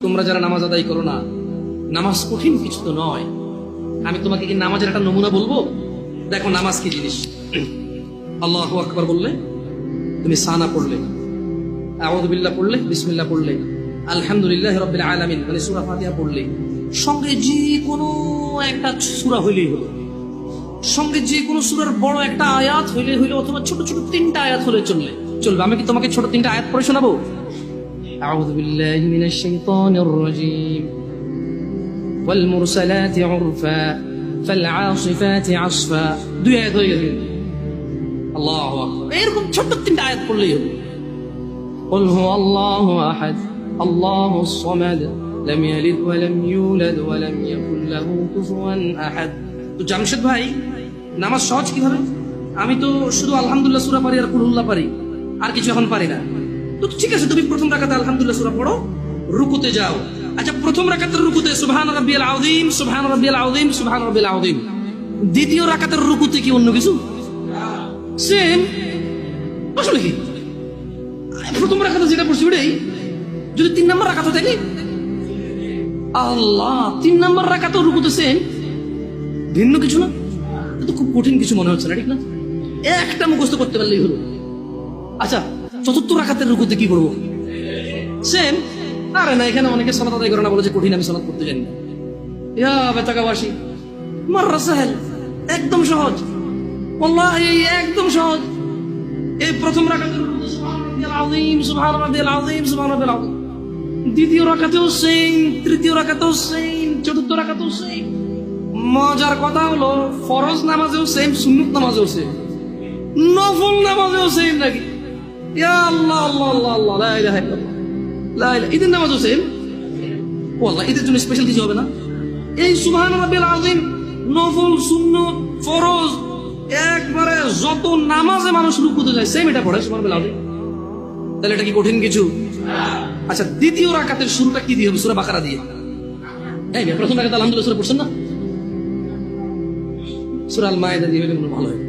তোমরা যারা নামাজ আদায় করো না, নামাজ কঠিন কিছু তো নয়। আমি তোমাকে কি নামাজের একটা নমুনা বলবো? দেখো নামাজ কি জিনিস। আল্লাহু আকবার বললে, তুমি সানা পড়লে, আউযু বিল্লাহ পড়লে, বিসমিল্লাহ পড়লে, আলহামদুলিল্লাহি রাব্বিল আলামিন মানে সূরা ফাতিহা পড়লে, সঙ্গে যে কোনো একটা সূরা হইলেই হলো, সঙ্গে যে কোনো সূরার বড় একটা আয়াত হইলে হইলো, অথবা ছোট ছোট তিনটা আয়াত হলে চলবে। আমি কি তোমাকে ছোট তিনটা আয়াত পড়ে শোনাবো? أعوذ بالله من الشيطان الرجيم والمرسلات عرفا فالعاصفات عصفا। দুই আয়াত হয়ে গেছে। আল্লাহু আকবার। এরকম ছোট তিনটা আয়াত পড়লেই হবে। قل هو الله أحد الله الصمد لم يلد ولم يولد ولم يكن له كفوا أحد। তো জামশেদ ভাই, নামাজ সহজ কিভাবে? আমি তো শুধু আলহামদুলিল্লাহ সূরা পারি আর কুল হুল্লাহ পারি, আর কিছু এখন পারি না। তো ঠিক আছে, তুমি প্রথম রাকাতে আলহামদুলিল্লাহ সূরা পড়ো, রুকুতে যাও। আচ্ছা, প্রথম রাকাতের রুকুতে সুবহান রাব্বিয়াল আযীম, সুবহান রাব্বিয়াল আযীম, সুবহান রাব্বিয়াল আযীম। দ্বিতীয় রাকাতের রুকুতে কি অন্য কিছু? সেম। আসলে কি প্রথম রাকাতে যেটা পড়ছি ওটাই, যদি 3 নম্বর রাকাতে থাকে, আল্লাহ 3 নম্বর রাকাতেও রুকুতে সেম, ভিন্ন কিছু না। এটা তো খুব কঠিন কিছু মনে হচ্ছে না, ঠিক না? একটা মুখস্থ করতে পারলেই হলো। আচ্ছা, চতুর্থ রাকাতের রুকুতে কি করবো? সেম। আরে না, এখানে অনেকে সালাত আদায় করে না, বলে যে কঠিন, আমি সালাত করতে জানি না। ইয়া বেতাকাবাসী, মাররা সাহেল, একদম সহজ, ওয়াল্লাহি একদম সহজ। এই প্রথম রাকাতের রুকুতে সুবহান রাব্বিয়াল আযীম, সুবহান রাব্বিয়াল আযীম, সুবহান রাব্বিয়াল আযীম। দ্বিতীয় রাকাতেও সেম, তৃতীয় রাকাতেও সেম, চতুর্থ রাকাতেও সেম। মজার কথা হলো, ফরজ নামাজেও সেম, সুন্নত নামাজেও সেম, নফল নামাজেও সেম নাকি? ইয়া আল্লাহ আল্লাহ আল্লাহ আল্লাহ, লা ইলাহা ইল্লাল্লাহ, লা ইলাহা। ঈদের নামাজও সেম। ওয়াল্লাহ ঈদের জন্য স্পেশাল কিছু হবে না? এই সুবহান রাব্বিল আযীম, নফল, সুন্নত, ফরজ, একবারে যত নামাজে মানুষ রুকুতে যায় সেম এটা পড়ে সুবহান রাব্বিল আযীম। তাহলে এটা কি কঠিন কিছু? আচ্ছা, দ্বিতীয় রাকাতের শুরুটা কি দিয়ে হবে? সূরা বাকারা দিয়ে। এই প্রথম রাকাতে আলহামদুলিল্লাহ সূরা পড়ছেন না? সূরা আল মায়েদা দিয়ে হলে মনে ভালো হয়।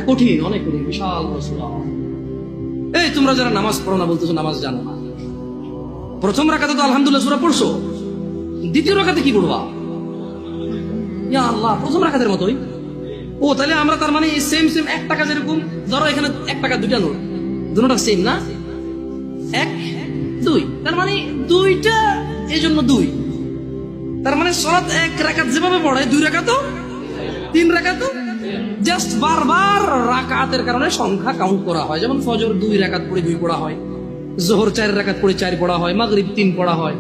কঠিন, অনেক কঠিন, বিশাল বড় সূরা। এই তোমরা যারা নামাজ পড়ো না, বলতেছো নামাজ জানো না। প্রথম রাকাতে তো আলহামদুলিল্লাহ সূরা পড়ছো, দ্বিতীয় রাকাতে কি পড়বা? ইয়া আল্লাহ, প্রথম রাকাতের মতোই। ও তাহলে আমরা তার মানে সেম সেম, 1 টাকা যেরকম, ধরো এখানে 1 টাকা 2টা নোট, দুটোটা সেম না? 1 2, তার মানে 2টা, এই জন্য 2। তার মানে সালাত 1 রাকাত যেভাবে পড়ে, 2 রাকাতও, 3 রাকাতও, জাস্ট বারবার রাকাতের কারণে সংখ্যা কাউন্ট করা হয়। যেমন ফজর 2 রাকাত পড়ে 2 পড়া হয়, যোহর 4 রাকাত পড়ে 4 পড়া হয়, মাগরিব 3 পড়া হয়।